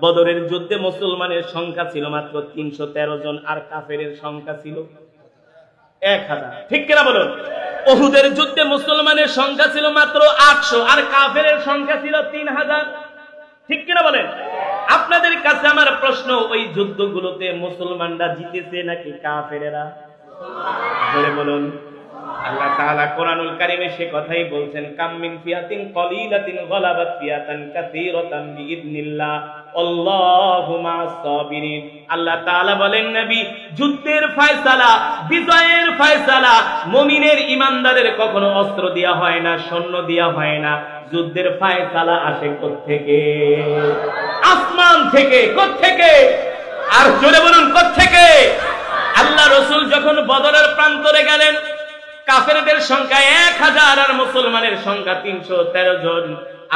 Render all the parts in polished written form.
বদরের যুদ্ধে মুসলমানের সংখ্যা ছিল মাত্র 313 জন, আর কাফেরের সংখ্যা ছিল 1000। ঠিক কিনা বলুন? উহুদের যুদ্ধে মুসলমানের সংখ্যা ছিল মাত্র 800, আর কাফেরের সংখ্যা ছিল 3000। ঠিক কিনা বলেন? আপনাদের কাছে আমার প্রশ্ন, ওই যুদ্ধগুলোতে মুসলমানরা জিতেছে নাকি কাফেরেরা? বলে বলুন। আল্লাহ তাআলা কোরআনুল কারীমে সে কথাই বলছেন, কাম মিন ফিয়াতিন কলিলাতিন গলাবাত ফিয়াতান কাসীরাতান বিইذনিল্লাহ আল্লাহু মা'আস সাবিরিন। আল্লাহ তাআলা বলেন, নবী, যুদ্ধের ফয়সালা, বিজয়ের ফয়সালা মুমিনের ইমানদারের কখনো অস্ত্র দেয়া হয় না, সৈন্য দেয়া হয় না। যুদ্ধের ফয়সালা আসে কোত্থেকে? আসমান থেকে। কোত্থেকে? আর জোরে বলুন, কোত্থেকে? আল্লাহ রাসূল যখন বদরের প্রান্তরে গেলেন, কাফেরদের সংখ্যা 1000 আর মুসলমানের সংখ্যা 313 জন।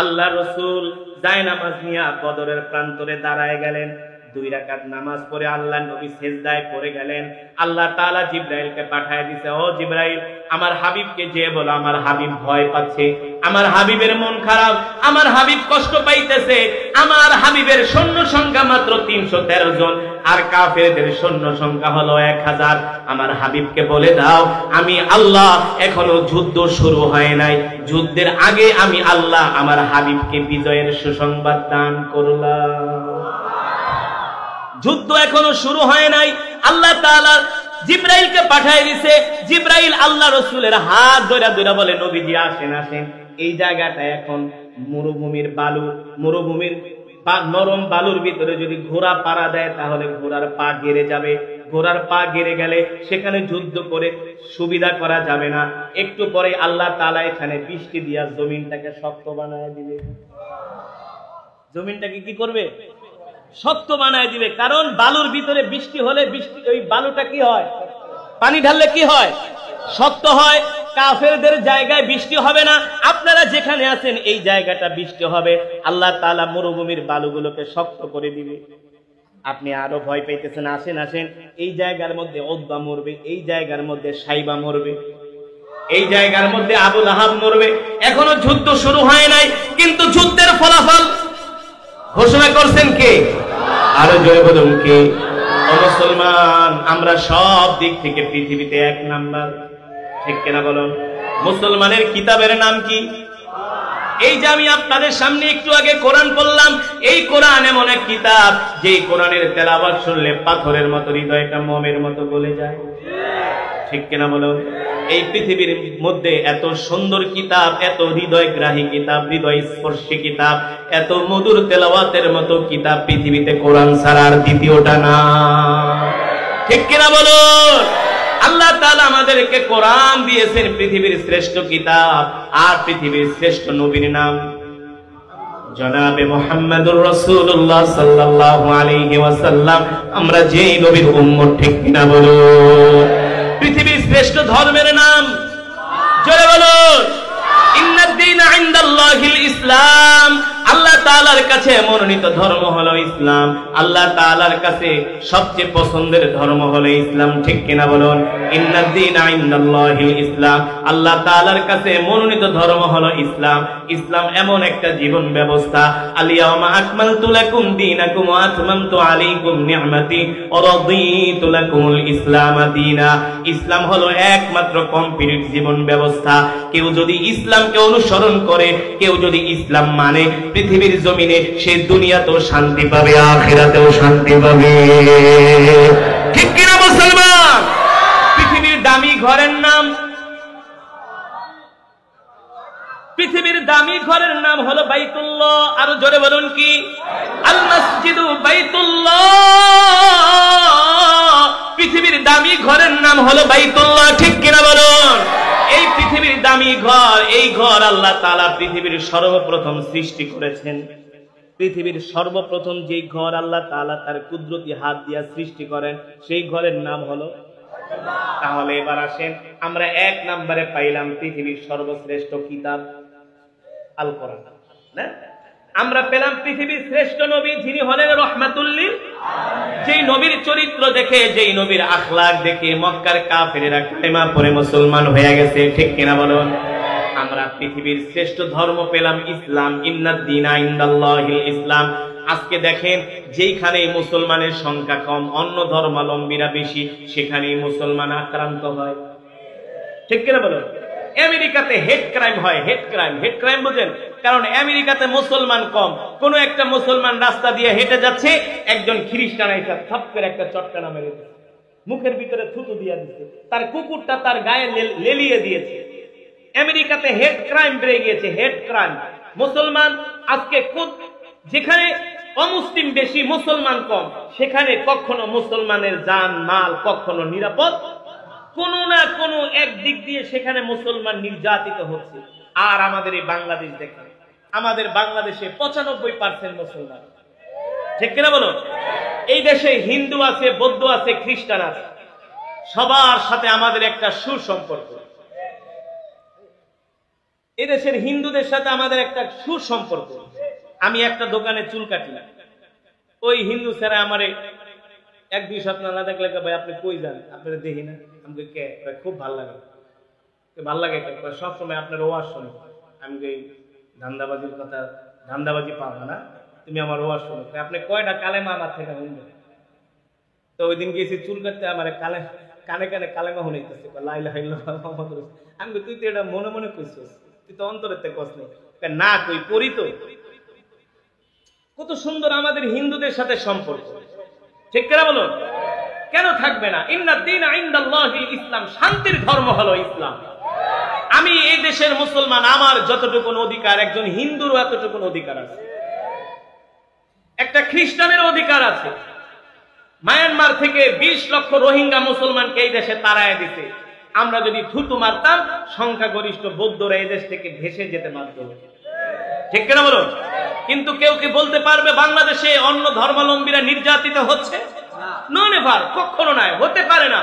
আল্লাহ রাসূল জায়নামাজ নিয়ে বদরের প্রান্তরে দাঁড়ায় গেলেন। 2 রাকাত নামাজ পড়ে আল্লাহ নবী সিজদায় পড়ে গেলেন। আল্লাহ তাআলা জিবরাইলকে পাঠিয়ে দিয়েছে, ও জিবরাইল, আমার হাবিবকে যে বলো আমার হাবিব ভয় পাচ্ছে, আমার হাবিবের মন খারাপ, আমার হাবিব কষ্ট পাইতেছে, আমার হাবিবের সৈন্য সংখ্যা মাত্র 313 জন, আর কাফেরদের সৈন্য সংখ্যা হলো 1000। আমার হাবিবকে বলে দাও, আমি আল্লাহ এখনো যুদ্ধ শুরু হয় নাই, যুদ্ধের আগে আমি আল্লাহ আমার হাবিবকে বিজয়ের সুসংবাদ দান করলাম। যুদ্ধ এখনো শুরু হয় নাই, আল্লাহ তাআলা জিবরাইলকে পাঠিয়ে দিয়েছে। জিবরাইল আল্লাহ রাসূলের হাত ধরে ধরে বলে, নবীজি আসেন আসেন, এই জায়গাটা এখন মরুভূমির বালু, মরুভূমির নরম বালুর ভিতরে যদি ঘোড়া পাড়া দেয় তাহলে ঘোড়ার পা গেড়ে যাবে, ঘোড়ার পা গেড়ে গেলে সেখানে যুদ্ধ করে সুবিধা করা যাবে না। একটু পরে আল্লাহ তাআলা এখানে বৃষ্টি দিয়া জমিনটাকে শক্ত বানায় দিবে। জমিনটাকে কি করবে? শক্ত বানায় দিবে। কারণ বালুর ভিতরে বৃষ্টি হলে বৃষ্টি ওই বালুটা কি হয়? পানি ঢাললে কি হয়? শক্ত হয়। কাফেরদের জায়গায় বৃষ্টি হবে না, আপনারা যেখানে আছেন এই জায়গাটা বৃষ্টি হবে। আল্লাহ তাআলা মরুভূমির বালুগুলোকে শক্ত করে দিবে। আপনি আরো ভয় পাইতেছেন, আসেন আসেন, এই জায়গার মধ্যে উতবা মরবে, এই জায়গার মধ্যে সাইবা মরবে, এই জায়গার মধ্যে আবু লাহাব মরবে। এখনো যুদ্ধ শুরু হয় নাই, কিন্তু যুদ্ধের ফলাফল ঘোষণা করছেন কে? আরো জোরে বলুন কে? ও মুসলমান, আমরা সব দিক থেকে পৃথিবীতে 1 নাম্বার। ঠিক কিনা বলুন? মুসলমানের কিতাবের নাম কি? এই যে আমি আপনাদের সামনে একটু আগে কোরআন পড়লাম, এই কোরআন এমন এক কিতাব যে কোরআনের তেলাওয়াত শুনলে পাথরের মতো হৃদয়টা মোমের মতো গলে যায়। ঠিক কিনা বলুন? এই পৃথিবীর মধ্যে এত সুন্দর কিতাব, এত হৃদয়গ্রাহী কিতাব, হৃদয় স্পর্শী কিতাব, এত মধুর তেলাওয়াতের মতো কিতাব পৃথিবীতে কোরআন ছাড়া আর দ্বিতীয়টা না। ঠিক কিনা বলুন? আল্লাহ তাআলা আমাদেরকে কোরআন দিয়েছেন, পৃথিবীর শ্রেষ্ঠ কিতাব, আর পৃথিবীর শ্রেষ্ঠ নবীর নাম জনাবে মুহাম্মদুর রাসূলুল্লাহ সাল্লাল্লাহু আলাইহি ওয়াসাল্লাম। আমরা যেই নবীর উম্মত। ঠিক কিনা বলুন? পৃথিবীর শ্রেষ্ঠ ধর্মের নাম জোরে বলুন, ইন্নাদ দীনা ইনদাল্লাহিল ইসলাম। আল্লাহ তাআলার কাছে মনোনীত ধর্ম হলো ইসলাম। আল্লাহ তাআলার কাছে সবচেয়ে পছন্দের ধর্ম হলো ইসলাম। ঠিক কিনা বলুন? ইন্নাদ দীনা ইনদাল্লাহিল ইসলাম। আল্লাহ তাআলার কাছে মনোনীত ধর্ম হলো ইসলাম। ইসলাম এমন একটা জীবন ব্যবস্থা, আল-ইয়াওমা আকমালতু লাকুম দীনাকুম ওয়া আতমামতু আলাইকুম নি'মাতি ওয়া রাদিতু লাকুমুল ইসলাম দীনা। ইসলাম হলো একমাত্র কমপ্লিট জীবন ব্যবস্থা। কেউ যদি ইসলামকে অনুসরণ করে, কেউ যদি ইসলাম মানে, পৃথিবীর জমিনে সে দুনিয়াতেও শান্তি পাবে, আখিরাতেও শান্তি পাবে। ঠিক কিনা মুসলমান? পৃথিবীর দামি ঘরের নাম, পৃথিবীর দামি ঘরের নাম হলো বাইতুল্লাহ। আরো জোরে বলুন কি? আল মসজিদু বাইতুল্লাহ। পৃথিবীর দামি ঘরের নাম হলো বাইতুল্লাহ। ঠিক কিনা বলুন? এই পৃথিবীর দামি ঘর, এই ঘর আল্লাহ তাআলা পৃথিবীর সর্বপ্রথম সৃষ্টি করেছেন। পৃথিবীর সর্বপ্রথম যে ঘর আল্লাহ তাআলা তার কুদরতি হাত দিয়ে সৃষ্টি করেন, সেই ঘরের নাম হলো। তাহলে এবার আসেন, আমরা 1 নম্বরে পাইলাম পৃথিবীর সর্বশ্রেষ্ঠ কিতাব আল কোরআন। না, আমরা পেলাম পৃথিবীর শ্রেষ্ঠ নবী, যিনি হলেন রহমাতুল লিল আলামিন। যেই নবীর চরিত্র দেখে, যেই নবীর আখলাক দেখে মক্কার কাফেরেরা কালেমা পড়ে মুসলমান হয়ে গেছে। ঠিক কিনা বলুন? আমরা পৃথিবীর শ্রেষ্ঠ ধর্ম পেলাম ইসলাম। ইন্নাদ দীনা ইনদাল্লাহিল ইসলাম। আজকে দেখেন যেইখানে মুসলমানের সংখ্যা কম, অন্য ধর্মাবলম্বীরা বেশি, সেখানেই মুসলমান আক্রান্ত হয়। ঠিক কিনা বলো? আমেরিকাতে হেড ক্রাইম হয়, হেড ক্রাইম বুঝেন? কারণ আমেরিকাতে মুসলমান কম, কোন একটা মুসলমান রাস্তা দিয়ে হেঁটে যাচ্ছে, একজন খ্রিস্টান এসে থপ করে একটা চটকানা মেরে দিচ্ছে, মুখের ভিতরে থুতু দিয়ে দিচ্ছে, তার কুকুরটা তার গায়ে লেলিয়ে দিয়েছে। আমেরিকাতে হেড ক্রাইম বেড়ে গিয়েছে, হেড ক্রাইম। মুসলমান আজকে যেখানে অমুসলিম বেশি, মুসলমান কম, সেখানে কখনো মুসলমানের জান মাল কখনো নিরাপদ, কোনো না কোনো এক দিক দিয়ে সেখানে মুসলমান নির্যাতিত হচ্ছে। আর আমাদের এই বাংলাদেশ দেখেন, আমাদের বাংলাদেশে 95% মুসলমান। ঠিক কিনা বলো? এই দেশে হিন্দু আছে, বৌদ্ধ আছে, খ্রিস্টান আছে, সবার সাথে আমাদের একটা সুসম্পর্ক। এই দেশের হিন্দুদের সাথে আমাদের একটা সুসম্পর্ক। আমি একটা দোকানে চুল কাটি, ওই হিন্দু স্যারা আমারে 1-2 সপ্তাহ না দেখলে, ভাই আপনি কই যান, আপনারা দেখি না। আমি কে? খুব ভালো লাগে। ভাল লাগে সবসময় আপনার ওয়াজ শোনো। আমি ধান্দাবাজির কথা, ধান্দাবাজি পাবো না, তুমি আমার ওয়াজ শোনো। আপনি কয়টা কালেমা আমার থেকে শুনবেন? তো ওই দিন গেছি চুল কাটতে, আমার কানে কানে কালেমা শুনাইতেছে, লা ইলাহা ইল্লাল্লাহ মুহাম্মাদুর রাসূলুল্লাহ। আমি তুই তো এটা মনে মনে কইছিস, তুই তো অন্তরের থেকে কস নেই। না কই পড়ি তো। কত সুন্দর আমাদের হিন্দুদের সাথে সম্পর্ক। ঠিক কিনা বলো? কেন থাকবে না? ইন্না দীনা ইনদাল্লাহিল ইসলাম, শান্তির ধর্ম হলো ইসলাম। আমি এই দেশের মুসলমান, আমার যতটুকু অধিকার একজন হিন্দুরও এতটুকু অধিকার আছে, একটা খ্রিস্টানের অধিকার আছে। মায়ানমার থেকে 20 লক্ষ রোহিঙ্গা মুসলমানকে এই দেশে তাড়ায় দিতে, আমরা যদি থুতু মারতাম, সংখ্যাগরিষ্ঠ বৌদ্ধরা এই দেশ থেকে ভেসে যেতে বাধ্য হতো। ঠিক কিনা বলো? কিন্তু কেউ কি বলতে পারবে বাংলাদেশে অন্য ধর্মাবলম্বীরা নির্যাতিত হচ্ছে? নো নেভার, কখনো নয়, হতে পারে না।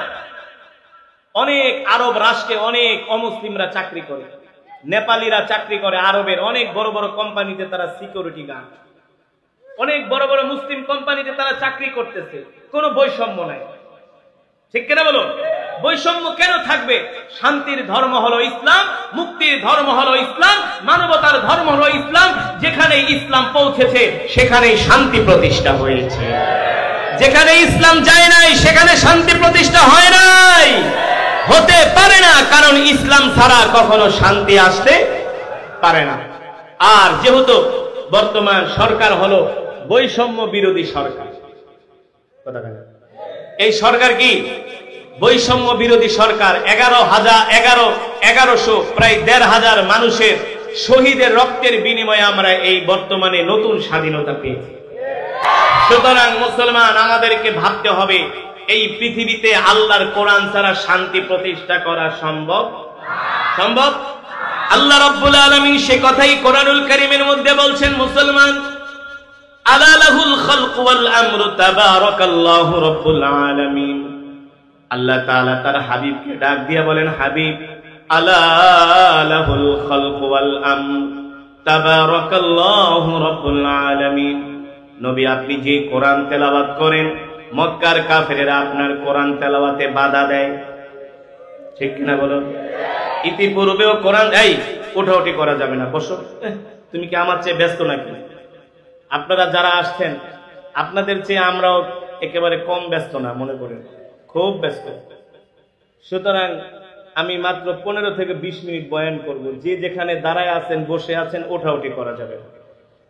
অনেক আরব রাষ্ট্রে অনেক অমুসলিমরা চাকরি করে, নেপালিরা চাকরি করে, আরবের অনেক বড় বড় কোম্পানিতে তারা সিকিউরিটি গার্ড, অনেক বড় বড় মুসলিম কোম্পানিতে তারা চাকরি করতেছে, কোনো বৈষম্য নাই। ঠিক কিনা বলো? বৈষম্য কেন থাকবে? শান্তির ধর্ম হলো ইসলাম, মুক্তির ধর্ম হলো ইসলাম, মানবতার ধর্ম হলো ইসলাম। যেখানে ইসলাম পৌঁছেছে সেখানেই শান্তি প্রতিষ্ঠা হয়েছে, যেখানে ইসলাম যায় নাই সেখানে শান্তি প্রতিষ্ঠা হয় নাই, হতে পারে না। কারণ ইসলাম ছাড়া কখনো শান্তি আসতে পারে না। আর যেহেতু বর্তমান সরকার হলো বৈষম্য বিরোধী সরকার, এই সরকার কি বৈষম্য বিরোধী সরকার। 1100 প্রায় 1500 মানুষের শহীদের রক্তের বিনিময়ে আমরা এই বর্তমানে নতুন স্বাধীনতা পেয়েছি। সুতরাং মুসলমান, আমাদেরকে ভাবতে হবে এই পৃথিবীতে আল্লাহর কোরআন ছাড়া শান্তি প্রতিষ্ঠা করা সম্ভব? আল্লাহ রাব্বুল আলামিন সে কথাই কোরআনুল কারীমের মধ্যে বলছেন, মুসলমান, আলা লাহুল খালকু ওয়াল আমরু তাবারাকাল্লাহু রাব্বুল আলামিন। আল্লাহ তাআলা তার হাবিবকে ডাক দিয়ে বলেন, হাবিব, আলা লাহুল খালকু ওয়াল আমরু তাবারাকাল্লাহু রাব্বুল আলামিন। নবী, আপনি যে কোরআন তেলাওয়াত করেন, মক্কার কাফেরেরা আপনার কোরআন তেলাওয়াতে বাধা দেয়। ঠিক কিনা বলো? ইতিপূর্বেও কোরআন, এই ওঠাউঠি করা যাবে না, বসো, তুমি কি আমার চেয়ে ব্যস্ত নাকি? আপনারা যারা আসছেন, আপনাদের চেয়ে আমরাও একেবারে কম ব্যস্ত না, মনে করেন খুব ব্যস্ত। সুতরাং আমি মাত্র 15 থেকে 20 মিনিট বয়ান করব। যে যেখানে দাঁড়ায় আছেন, বসে আছেন, ওঠাউঠি করা যাবে না।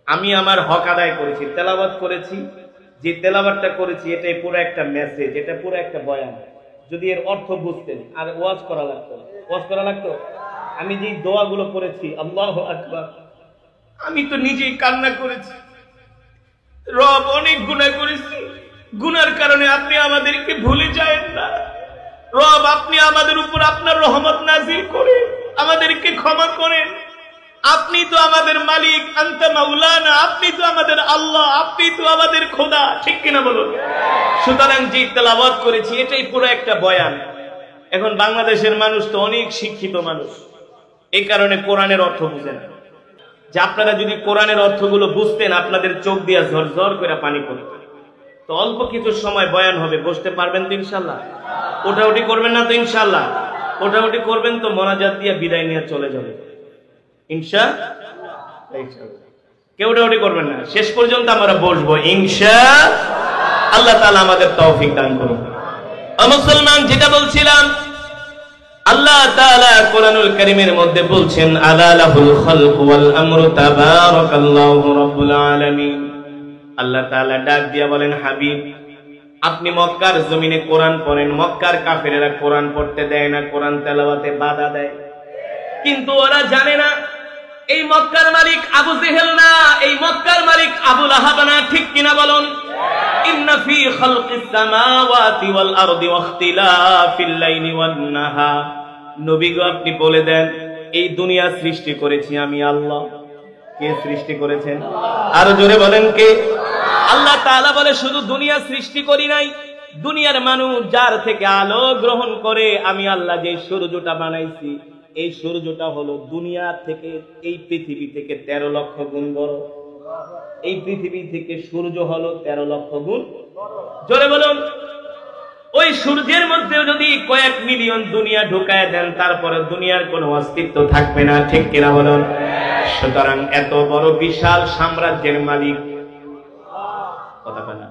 আমি আমার হক আদায় করেছি, তেলাওয়াত করেছি, যে তেলাওয়াতটা করেছি এটাই পুরো একটা মেসেজ, এটা পুরো একটা বয়ান। যদি এর অর্থ বুঝতেন, আর ওয়াজ করা লাগতো। আমি যে দোয়াগুলো পড়েছি, আল্লাহু আকবার, আমি তো নিজেই কান্না করেছি। রব, অনেক গুনাহ করেছি, গুনার কারণে আপনি আমাদেরকে ভুলে যায়েন না। রব, আপনি আমাদের উপর আপনার রহমত নাযিল করে আমাদেরকে ক্ষমা করেন। আপনি তো আমাদের মালিক, আনতা মাওলানা, আপনি তো আমাদের আল্লাহ, আপনি তো আমাদের খোদা। ঠিক কিনা বলুন? সুতরাং যে তেলাওয়াত করেছি এটাই পুরো একটা বয়ান। এখন বাংলাদেশের মানুষ তো অনেক শিক্ষিত মানুষ, এই কারণে কোরআনের অর্থ বুঝে না। যে আপনারা যদি কোরআনের অর্থগুলো বুঝতেন, আপনাদের চোখ দিয়ে ঝরঝর করে পানি পড়ত। তো অল্প কিছু সময় বয়ান হবে, বসতে পারবেন তো ইনশাল্লাহ? ওঠাউঠি করবেন না তো ইনশাল্লাহ? ওঠাউঠি করবেন তো মোনাজাত দিয়ে বিদায় নিয়ে চলে যাবে ইনশাআল্লাহ। কেউ ডাউটি করবেন না, শেষ পর্যন্ত আমরা বসবো ইনশাআল্লাহ। আল্লাহ তাআলা আমাদের তৌফিক দান করুন। মুসলমান, যেটা বলছিলাম, আল্লাহ তাআলা কোরআনুল কারীমের মধ্যে বলছেন, আলা লাহুল খালকু ওয়াল আমরু তাবারাকাল্লাহু রাব্বুল আলামিন। আল্লাহ তাআলা ডাক দিয়া বলেন, হাবিব আপনি মক্কার জমিনে কোরআন পড়েন। মক্কার কাফেরেরা কোরআন পড়তে দেয় না, কোরআন তেলাওয়াতে বাধা দেয়, কিন্তু ওরা জানে না এই মক্কার মালিক আবু জেহেল না, এই মক্কার মালিক আবু লাহাব না। ঠিক কিনা বলুন? ইন্না ফি খালকিস সামাওয়াতি ওয়াল আরদি ওয়াখতিলাফিল লাইলি ওয়ান নাহার। নবী গো আপনি বলে দেন, এই দুনিয়া সৃষ্টি করেছি আমি আল্লাহ। কে সৃষ্টি করেছেন? আরো জোরে বলেন কে? আল্লাহ তাআলা বলে, শুধু দুনিয়া সৃষ্টি করি নাই, দুনিয়ার মানুষ যার থেকে আলো গ্রহণ করে আমি আল্লাহ যে সূর্যটা বানাইছি, এই সূর্যটা হলো দুনিয়া থেকে, এই পৃথিবী থেকে 13 লক্ষ গুণ বড়। এই পৃথিবী থেকে সূর্য হলো 13 লক্ষ গুণ। জোরে বলুন। ওই সূর্যের মধ্যে যদি কয়েক মিলিয়ন দুনিয়া ঢুকায় দেন, তারপরে দুনিয়ার কোনো অস্তিত্ব থাকবে না। ঠিক কিনা বলুন? সুতরাং এত বড় বিশাল সাম্রাজ্যের মালিক, কথা বলেন,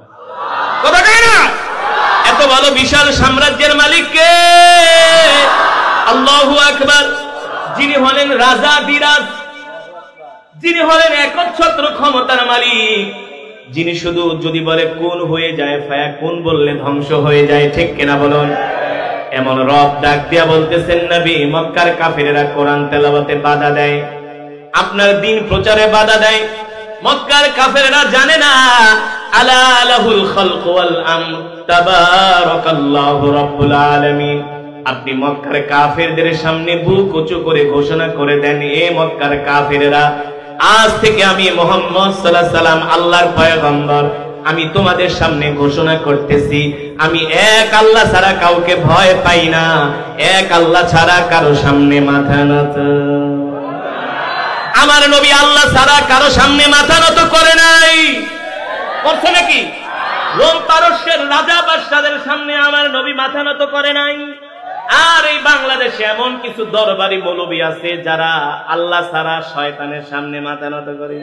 কথা কয় না, এত বড় বিশাল সাম্রাজ্যের মালিক কে? আল্লাহু আকবার। যিনি হলেন রাজা বিরাজ, যিনি হলেন একচ্ছত্র ক্ষমতার মালিক, যিনি শুধু যদি বলে কোন হয়ে যায়, ফায়াকুন বললে ধ্বংস হয়ে যায়। ঠিক কিনা বলুন? এমন রব ডাক দিয়া বলতেছেন, নবী মক্কার কাফেরেরা কোরআন তেলাওয়াতে বাধা দেয়, আপনার দিন প্রচারে বাধা দেয়। মক্কার কাফেরেরা জানে না আলা লাহুল খালকু ওয়াল আমর তাবারাকাল্লাহু রাব্বুল আলামিন। আপনি মক্কার কাফেরদের সামনে বুক উঁচু করে ঘোষণা করে দেন, এ মক্কার কাফেরেরা, আজ থেকে আমি মুহাম্মদ সাল্লাল্লাহু আলাইহি সাল্লাম আল্লাহর পয়গম্বর, আমি তোমাদের সামনে ঘোষণা করতেছি, আমি এক আল্লাহ ছাড়া কাউকে ভয় পাই না, এক আল্লাহ ছাড়া কারো সামনে মাথা নত। আমার নবী আল্লাহ ছাড়া কারো সামনে মাথা নত করে নাই। করছে নাকি? রোম পারস্যের রাজা বাদশাদের সামনে আমার নবী মাথা নত করে নাই। আর এই বাংলাদেশে এমন কিছু দরবারি মৌলবী আছে যারা আল্লাহ ছাড়া শয়তানের সামনে মাথা নত করে।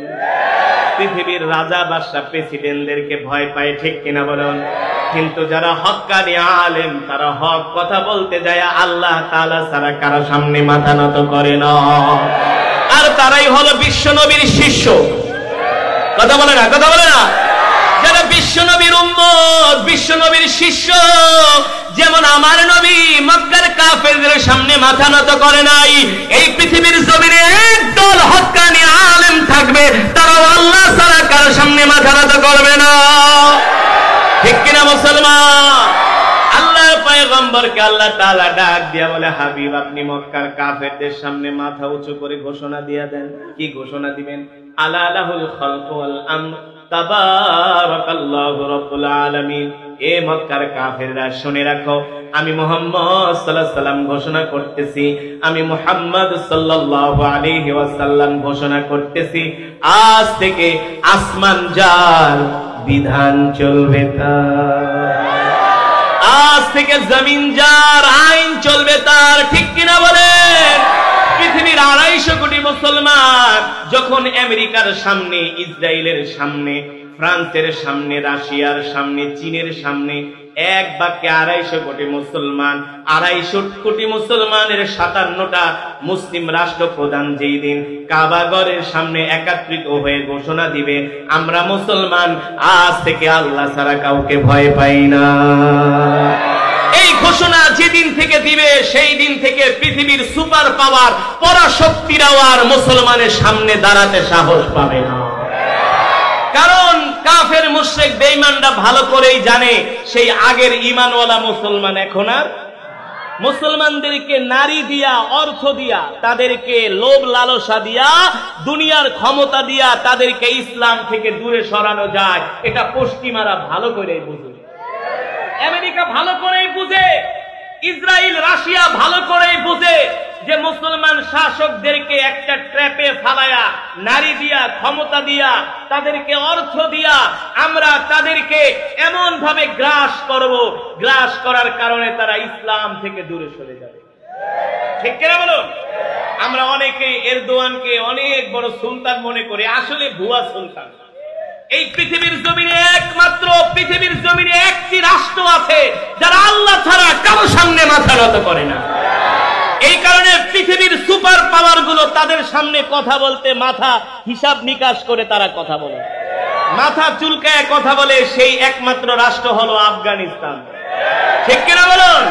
পৃথিবীর রাজা বাদশা প্রেসিডেন্টদেরকে ভয় পায়। ঠিক কিনা বলুন? কিন্তু যারা হক্কানি আলেম, তারা হক কথা বলতে যায় আল্লাহ তাআলা ছাড়া কারো সামনে মাথা নত করে না। আর তারাই হলো বিশ্ব নবীর শিষ্য। কথা বলে না? কথা বলে না? যারা বিশ্ব নবীর উম্মত, বিশ্ব নবীর শিষ্য, যেমন আমার নবী মক্কার কাফেরদের সামনে মাথা নত করে নাই, এই পৃথিবীর জমিনে একদল হক্কানি আলেম থাকবে, তারাও আল্লাহ ছাড়া কারো সামনে মাথা নত করবে না। ঠিক কিনা মুসলমান? আল্লাহর পয়গম্বরকে আল্লাহ তাআলা ডাক দিয়া বলে, হাবিব আপনি মক্কার কাফেরদের সামনে মাথা উঁচু করে ঘোষণা দিয়া দেন। কি ঘোষণা দিবেন? আলা লাহুল খালকু ওয়াল আমর তাবারাকাল্লাহু রাব্বুল আলামিন। এ মক্কার কাফেররা শুনে রাখো, আমি মুহাম্মদ সাল্লাল্লাহু আলাইহি ওয়াসাল্লাম ঘোষণা করতেছি, আমি মুহাম্মদ সাল্লাল্লাহু আলাইহি ওয়াসাল্লাম ঘোষণা করতেছি, আজ থেকে আসমান যার বিধান চলবে তার, আজ থেকে জমিন যার আইন চলবে তার। ঠিক কিনা বলেন? পৃথিবীর 250 কোটি মুসলমান যখন আমেরিকার সামনে, ইসরায়েলের সামনে, ফ্রান্সের সামনে, রাশিয়ার সামনে, চীনের সামনে এক বাক্যে 250 কোটি মুসলমান, 250 কোটি মুসলমানের 57টা মুসলিম রাষ্ট্রপ্রধান যেই দিন কাবাগরের সামনে একত্রিত হয়ে ঘোষণা দিবে, আমরা মুসলমান আজ থেকে আল্লাহ ছাড়া কাউকে ভয় পাই না। এই ঘোষণা যেদিন থেকে দিবে, সেই দিন থেকে পৃথিবীর সুপার পাওয়ার পরাশক্তিরাও আর মুসলমানের সামনে দাঁড়াতে সাহস পাবে না। কারণ কাফের মুশরিক বেঈমানরা ভালো করেই জানে, সেই আগের ঈমানওয়ালা মুসলমান এখন আর মুসলমানদেরকে নারী দিয়া, অর্থ দিয়া, তাদেরকে লোভ লালসা দিয়া, দুনিয়ার ক্ষমতা দিয়া তাদেরকে ইসলাম থেকে দূরে সরানো যায়, এটা পশ্চিমারা ভালো করেই বুঝে। আমেরিকা ভালো করেই বুঝে, ইসরায়েল রাশিয়া ভালো করেই বুঝে যে মুসলমান শাসকদেরকে একটা ট্র্যাপে ফালায়া, নারী দিয়া, ক্ষমতা দিয়া, তাদেরকে অর্থ দিয়া আমরা তাদেরকে এমন ভাবে গ্রাস করব, গ্রাস করার কারণে তারা ইসলাম থেকে দূরে সরে যাবে। ঠিক কিনা বলো? আমরা অনেকে এরদোয়ানকে অনেক বড় সুলতান মনে করি, আসলে ভুয়া সুলতান। এই পৃথিবীর জমিনে একমাত্র পৃথিবীর জমিনে একটি রাষ্ট্র আছে যারা আল্লাহ ছাড়া কারো সামনে মাথা নত করে না। এই কারণে পৃথিবীর সুপার পাওয়ার গুলো তাদের সামনে কথা বলতে মাথা হিসাব নিকাশ করে তারা কথা বলে, মাথা চুলকায় কথা বলে। সেই একমাত্র রাষ্ট্র হলো আফগানিস্তান। ঠিক কিনা বলুন?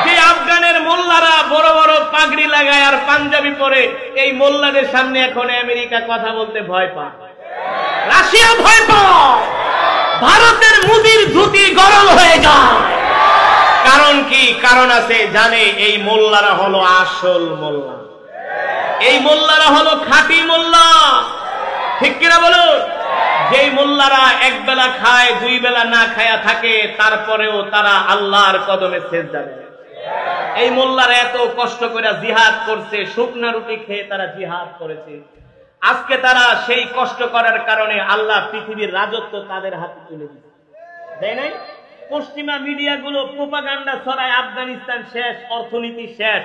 যে আফগানের মোল্লারা বড় বড় পাগড়ি লাগায় আর পাঞ্জাবি পরে, এই মোল্লাদের সামনে এখন আমেরিকা কথা বলতে ভয় পায়, রাশিয়া ভয় পায়, ভারতের মুদির ধুতি গরম হয়ে যায়। কারণ কি? কারণ আছে, জানে এই মোল্লারা হলো আসল মোল্লা, এই মোল্লারা হলো খাঁটি মোল্লা। ঠিক কিনা বলুন? যেই মোল্লারা এক বেলা খায়, দুই বেলা না খায়া থাকে, তারপরেও তারা আল্লাহর কদমে সেজদা দেয়। এই মোল্লারা এত কষ্ট করে জিহাদ করছে, শুকনা রুটি খেয়ে তারা জিহাদ করেছে। আজকে তারা সেই কষ্ট করার কারণে আল্লাহ পৃথিবীর রাজত্ব তাদের হাতে তুলে দিচ্ছে, তাই নাই? পশ্চিমা মিডিয়াগুলো প্রোপাগান্ডা ছড়ায় আফগানিস্তান শেষ, অর্থনীতি শেষ।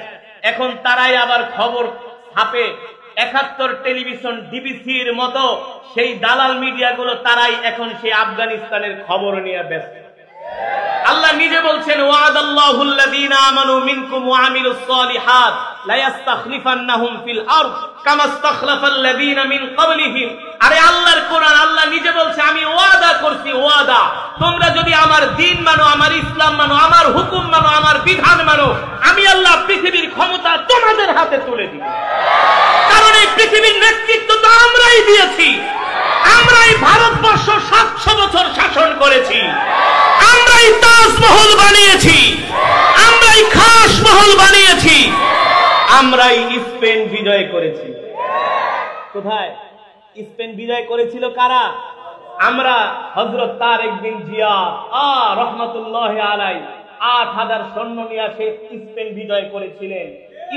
এখন তারাই আবার খবর ছাপে, ৭১ টেলিভিশন, ডিবিসির মতো সেই দালাল মিডিয়াগুলো তারাই এখন সেই আফগানিস্তানের খবর নিয়ে ব্যস্ত। আল্লাহ নিজে বলছেন, ওয়াদাল্লাহুল লাযীনা আমানু মিনকুম ওয়া আমিলুস সালিহাত লা ইস্তাখলিফান্নাহুম ফিল আরদ কামা ইস্তাখলাফাল লাযীনা মিন ক্বাবলিহিম। আরে আল্লাহর কোরআন, আল্লাহ নিজে বলছে আমি ওয়াদা করছি, ওয়াদা, তোমরা যদি আমার দ্বীন মানো, আমার ইসলাম মানো, আমার হুকুম মানো, আমার বিধান মানো, আমি আল্লাহ পৃথিবীর ক্ষমতা তোমাদের হাতে তুলে দিব। কারণ এই পৃথিবীর নেতৃত্ব তো আমরাই দিয়েছি, আমরাই ভারতবর্ষ ৭০০ বছর শাসন করেছি, আমরাই তাজমহল বানিয়েছি, আমরাই খাস মহল বানিয়েছি, আমরাই স্পেন বিজয় করেছি। কোথায় স্পেন বিজয় করেছিল? কারা? আমরা। হযরত তারেক বিন জিয়া রহমাতুল্লাহ আলাইহি ৮,০০০ সৈন্য নিয়ে আসে স্পেন বিজয় করেছিলেন।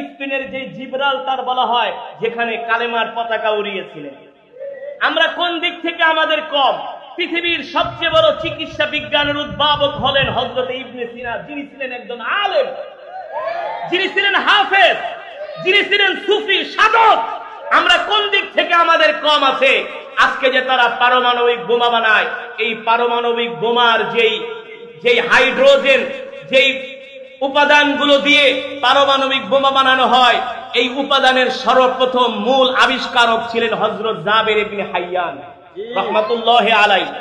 স্পেনের যে জিব্রাল্টার বলা হয়, যেখানে কালেমার পতাকা উড়িয়েছিলেন। আমরা কোন দিক থেকে আমাদের কম? পৃথিবীর সবচেয়ে বড় চিকিৎসা বিজ্ঞানের উদ্ভাবক হলেন হযরত ইবনে সিনা, যিনি ছিলেন একজন আলেম, যিনি ছিলেন হাফেজ, যিনি ছিলেন সুফি সাধক। আমরা কোন দিক থেকে আমাদের কম আছে? আজকে যে তারা পারমাণবিক বোমা বানায়, এই পারমাণবিক বোমার যেই হাইড্রোজেন, যেই উপাদানগুলো দিয়ে পারমাণবিক বোমা বানানো হয়, এই উপাদানের সর্বপ্রথম মূল আবিষ্কারক ছিলেন হযরত জাবের ইবনে হাইয়ান রহমাতুল্লাহ আলাইহি।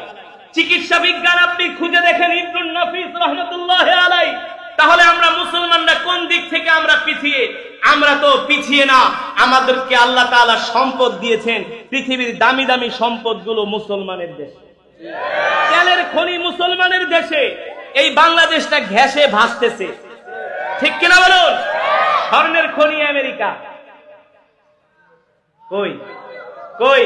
চিকিৎসা বিজ্ঞান আপনি খুঁজে দেখেন, ইবনুন নাফিস রহমাতুল্লাহ আলাইহি। তাহলে আমরা মুসলমানরা কোন দিক থেকে আমরা পিছিয়ে? আমরা তো পিছিয়ে না, আমাদেরকে আল্লাহ তাআলা সম্পদ দিয়েছেন। পৃথিবীর দামি দামি সম্পদগুলো মুসলমানের দেশে, তেলের খনি মুসলমানের দেশে। এই বাংলাদেশটা ঘ্যাসে ভাসতেছে, ঠিক কিনা বলুন? স্বর্ণের খনি আমেরিকা, কই কই?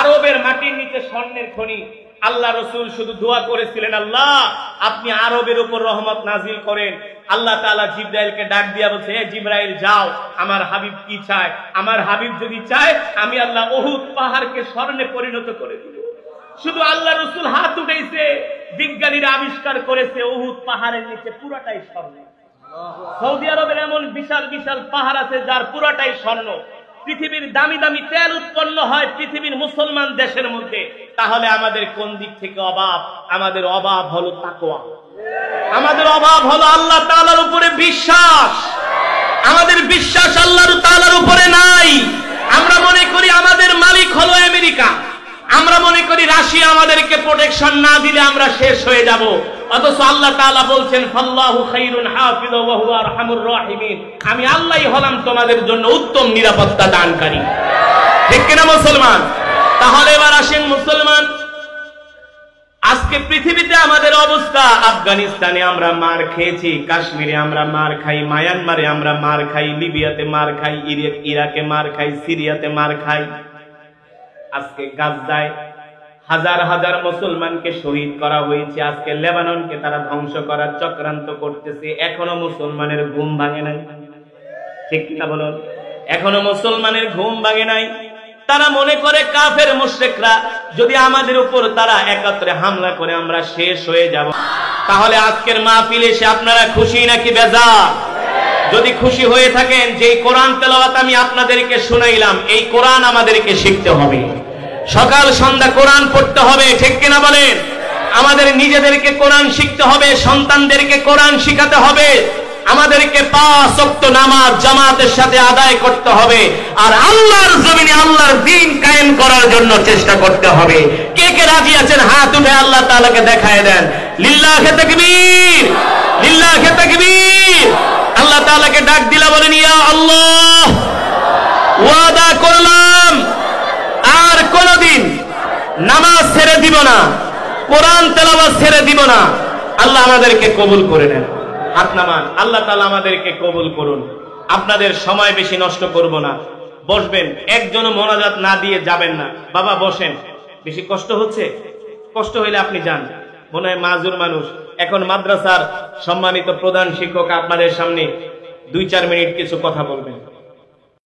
আরবের মাটির নিচে স্বর্ণের খনি। আল্লাহ রসুল শুধু দোয়া করেছিলেন, আল্লাহ আপনি আরবের উপর রহমত নাজিল করেন। আল্লাহ তাআলা জিবরাইলকে ডাক দিয়া বলছে, হে জিবরাইল যাও, আমার হাবিব কি চায়? আমার হাবিব যদি চায়, আমি আল্লাহ উহুদ পাহাড়কে স্বর্ণে পরিণত করে দিব। শুধু আল্লাহ রসুল হাত উঠেছে, বিজ্ঞানীরা আবিষ্কার করেছে উহুদ পাহাড়ের নিচে পুরাটাই স্বর্ণ। সৌদি আরবের এমন বিশাল বিশাল পাহাড় আছে যার পুরাটাই স্বর্ণ। পৃথিবীর দামি দামি তেল উৎপন্ন হয় পৃথিবীর মুসলমান দেশের মধ্যে। তাহলে আমাদের কোন দিক থেকে অভাব? আমাদের অভাব হলো তাকওয়া, আমাদের অভাব হলো আল্লাহ তাআলার উপরে বিশ্বাস। আমাদের বিশ্বাস আল্লাহ তাআলার উপরে নাই। আমরা মনে করি আমাদের মালিক হলো আমেরিকা, আমরা মনে করি রাশিয়া আমাদেরকে প্রোটেকশন না দিলে আমরা শেষ হয়ে যাব। অথচ আল্লাহ তাআলা বলছেন, ফাল্লাহু খায়রুন হাফিযা ওয়া হুয়া আরহামুর রাহিমিন, আমি আল্লাহই হলাম তোমাদের জন্য উত্তম নিরাপত্তা দানকারী। ঠিক কিনা মুসলমান? তাহলে এবার আসেন মুসলমান, আজকে পৃথিবীতে আমাদের অবস্থা, আফগানিস্তানে আমরা মার খেয়েছি, কাশ্মীরে আমরা মার খাই, মায়ানমারে আমরা মার খাই, লিবিয়াতে মার খাই, ইরাকে মার খাই, সিরিয়াতে মার খাই। আজকে গাজায় হাজার হাজার মুসলমানকে শহীদ করা হয়েছে। আজকে লেবাননকে তারা ধ্বংস করার চক্রান্ত করতেছে। এখনো মুসলমানের ঘুম ভাঙে নাই, ঠিক কিনা বলুন? এখনো মুসলমানের ঘুম ভাঙে নাই। তারা মনে করে কাফের মুশরিকরা যদি আমাদের উপর তারা একত্রে হামলা করে আমরা শেষ হয়ে যাব। তাহলে আজকের মাহফিলে এসে আপনারা খুশি নাকি বেজার? যদি খুশি হয়ে থাকেন যে কোরআন তেলাওয়াত আমি আপনাদেরকে শুনাইলাম, এই কোরআন আমাদেরকে শিখতে হবে, সকাল সন্ধ্যা কোরআন পড়তে হবে, ঠিক কিনা বলেন? আমাদের নিজেদেরকে কোরআন শিখতে হবে, সন্তানদেরকে কোরআন শিখাতে হবে, আমাদেরকে 5 ওয়াক্ত নামাজ জামাতের সাথে আদায় করতে হবে, আর আল্লাহর জমিনে আল্লাহর দ্বীন কায়েম করার জন্য চেষ্টা করতে হবে। কে কে রাজি আছেন হাত উঠে আল্লাহ তাআলাকে দেখায় দেন। লিল্লাহি তাকবীর, লিল্লাহি তাকবীর। আল্লাহ তাআলাকে ডাক দিলা বলেন, ইয়া আল্লাহ, ওয়াদা করলাম আর কোনদিন নামাজ ছেড়ে দিব না, কোরআন তেলাওয়াত ছেড়ে দিব না। আল্লাহ আমাদেরকে কবুল করে নেন। হাত নামান। আল্লাহ তাআলা আমাদেরকে কবুল করুন। আপনাদের সময় বেশি নষ্ট করব না, বসবেন, একজনও মোনাজাত না দিয়ে যাবেন না। বাবা বসেন, বেশি কষ্ট হচ্ছে? কষ্ট হইলে আপনি যান, মনে হয় মাজুর মানুষ। এখন মাদ্রাসার সম্মানিত প্রধান শিক্ষক আপনাদের সামনে 2-4 মিনিট কিছু কথা বলবেন।